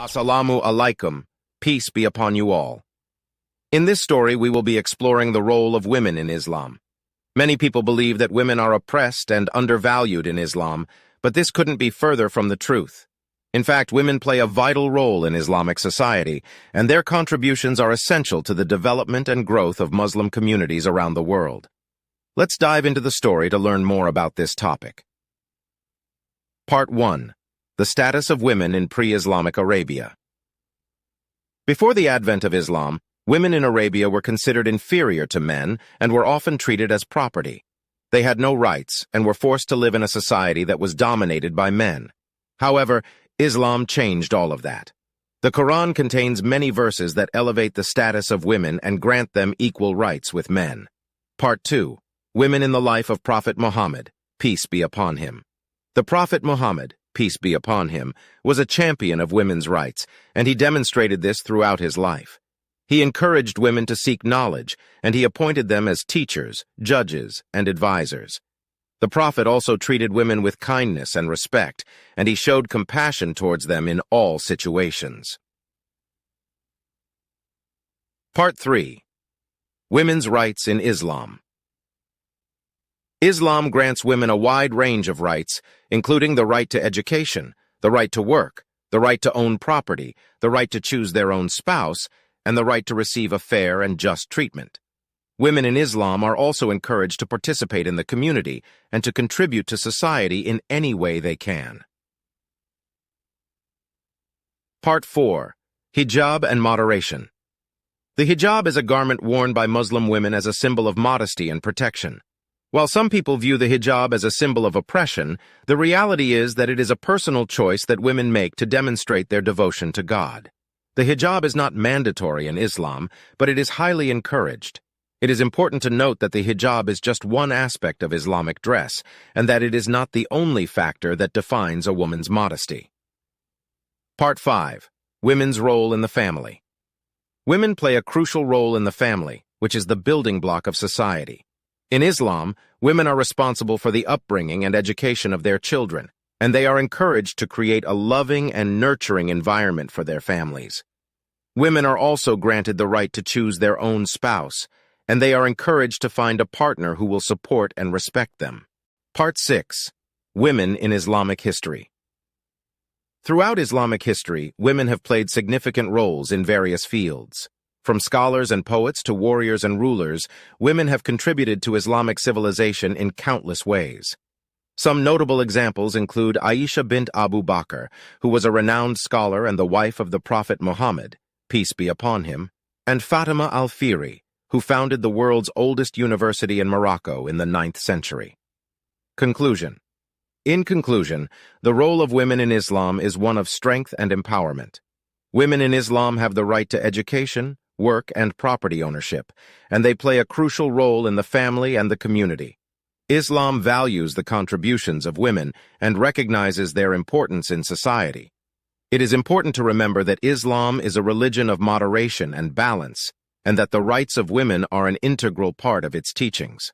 Assalamu alaikum, peace be upon you all. In this story, we will be exploring the role of women in Islam. Many people believe that women are oppressed and undervalued in Islam, but this couldn't be further from the truth. In fact, women play a vital role in Islamic society, and their contributions are essential to the development and growth of Muslim communities around the world. Let's dive into the story to learn more about this topic. Part 1. The status of women in pre-Islamic Arabia. Before the advent of Islam, women in Arabia were considered inferior to men and were often treated as property. They had no rights and were forced to live in a society that was dominated by men. However, Islam changed all of that. The Quran contains many verses that elevate the status of women and grant them equal rights with men. Part 2. Women in the life of Prophet Muhammad, peace be upon him. The Prophet Muhammad, peace be upon him, was a champion of women's rights, and he demonstrated this throughout his life. He encouraged women to seek knowledge, and he appointed them as teachers, judges, and advisors. The Prophet also treated women with kindness and respect, and he showed compassion towards them in all situations. Part 3. Women's Rights in Islam. Islam grants women a wide range of rights, including the right to education, the right to work, the right to own property, the right to choose their own spouse, and the right to receive a fair and just treatment. Women in Islam are also encouraged to participate in the community and to contribute to society in any way they can. Part 4. Hijab and Moderation. The hijab is a garment worn by Muslim women as a symbol of modesty and protection. While some people view the hijab as a symbol of oppression, the reality is that it is a personal choice that women make to demonstrate their devotion to God. The hijab is not mandatory in Islam, but it is highly encouraged. It is important to note that the hijab is just one aspect of Islamic dress, and that it is not the only factor that defines a woman's modesty. Part 5. Women's Role in the Family. Women play a crucial role in the family, which is the building block of society. In Islam, women are responsible for the upbringing and education of their children, and they are encouraged to create a loving and nurturing environment for their families. Women are also granted the right to choose their own spouse, and they are encouraged to find a partner who will support and respect them. Part 6. Women in Islamic History. Throughout Islamic history, women have played significant roles in various fields. From scholars and poets to warriors and rulers, women have contributed to Islamic civilization in countless ways. Some notable examples include Aisha bint Abu Bakr, who was a renowned scholar and the wife of the Prophet Muhammad, peace be upon him, and Fatima al-Fihri, who founded the world's oldest university in Morocco in the 9th century. Conclusion. In conclusion, the role of women in Islam is one of strength and empowerment. Women in Islam have the right to education, work, and property ownership, and they play a crucial role in the family and the community. Islam values the contributions of women and recognizes their importance in society. It is important to remember that Islam is a religion of moderation and balance, and that the rights of women are an integral part of its teachings.